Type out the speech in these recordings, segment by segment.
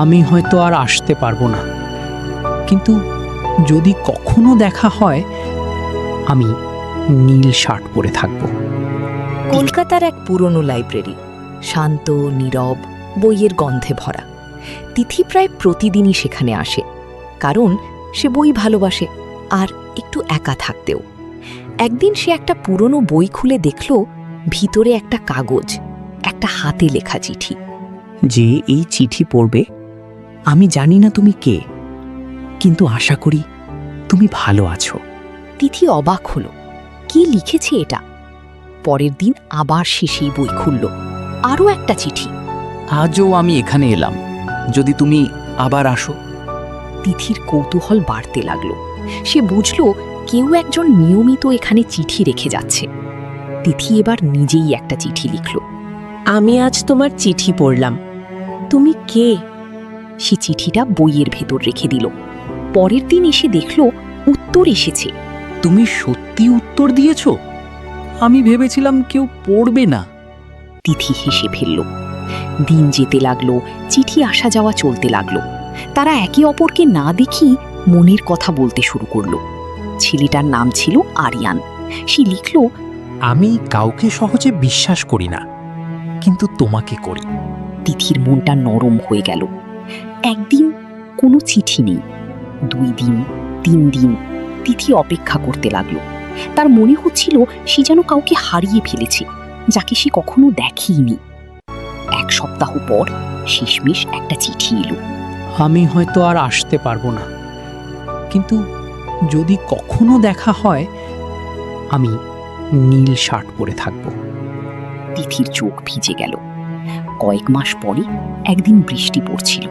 আমি হয়তো আর আসতে পারবো না, কিন্তু যদি কখনো দেখা হয় আমি নীল শার্ট পরে থাকব। কলকাতার এক পুরনো লাইব্রেরি, শান্ত, নীরব, বইয়ের গন্ধে ভরা। তিথি প্রায় প্রতিদিনই সেখানে আসে, কারণ সে বই ভালোবাসে আর একটু একা থাকতেও। একদিন সে একটা পুরনো বই খুলে দেখল, ভিতরে একটা কাগজ, একটা হাতে লেখা চিঠি। যে এই চিঠি পড়বে, আমি জানি না তুমি কে, কিন্তু আশা করি তুমি ভালো আছো। তিথি অবাক হল, কি লিখেছে এটা? পরের দিন আবার সে সেই বই খুলল, আরও একটা চিঠি। আজও আমি এখানে এলাম, যদি তুমি আবার আসো। তিথির কৌতূহল বাড়তে লাগল। সে বুঝল কেউ একজন নিয়মিত এখানে চিঠি রেখে যাচ্ছে। তিথি এবার নিজেই একটা চিঠি লিখল। আমি আজ তোমার চিঠি পড়লাম, তুমি কে? সে চিঠিটা বইয়ের ভেতর রেখে দিল। পরের দিন এসে দেখল উত্তর এসেছে। তুমি সত্যি উত্তর দিয়েছো? আমি ভেবেছিলাম কেউ পড়বে না। তিথি হেসে ফেলল। দিন যেতে লাগলো, চিঠি আসা যাওয়া চলতে লাগলো। তারা একে অপরকে না দেখি মনের কথা বলতে শুরু করলো। ছেলেটার নাম ছিল আরিয়ান। সে লিখল, আমি কাউকে সহজে বিশ্বাস করি না, কিন্তু তোমাকে করি। তিথির মনটা নরম হয়ে গেল। একদিন কোনো চিঠি নেই, 2 দিন, 3 দিন। তিথি অপেক্ষা করতে লাগলো। তার মনে হচ্ছিল সে যেন কাউকে হারিয়ে ফেলেছে, যাকে সে কখনো দেখেইনি। 1 সপ্তাহ পর শেষমেশ একটা চিঠি এলো। আমি হয়তো আর আসতে পারবো না, কিন্তু যদি কখনো দেখা হয় আমি নীল শার্ট পরে থাকব। তিথির চোখ ভিজে গেল। কয়েক মাস পরে একদিন বৃষ্টি পড়ছিল।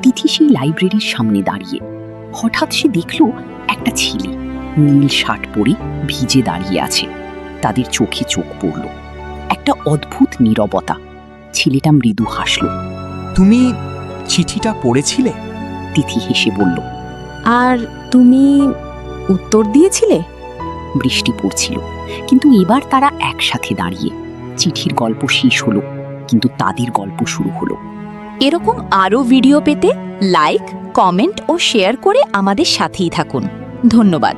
তিথি সেই লাইব্রেরির সামনে দাঁড়িয়ে। হঠাৎ সে দেখল একটা ছেলে নীল শার্ট পরে ভিজে দাঁড়িয়ে আছে। তাদের চোখে চোখ পড়ল। একটা অদ্ভুত নীরবতা। ছেলেটা মৃদু হাসল। তুমি চিঠিটা পড়েছিলে? তিথি হেসে বলল, আর তুমি উত্তর দিয়েছিলে? বৃষ্টি পড়ছিল, কিন্তু এবার তারা একসাথে দাঁড়িয়ে। চিঠির গল্প শেষ হলো, কিন্তু তাদের গল্প শুরু হলো। এরকম আরও ভিডিও পেতে লাইক, কমেন্ট ও শেয়ার করে আমাদের সাথেই থাকুন। ধন্যবাদ।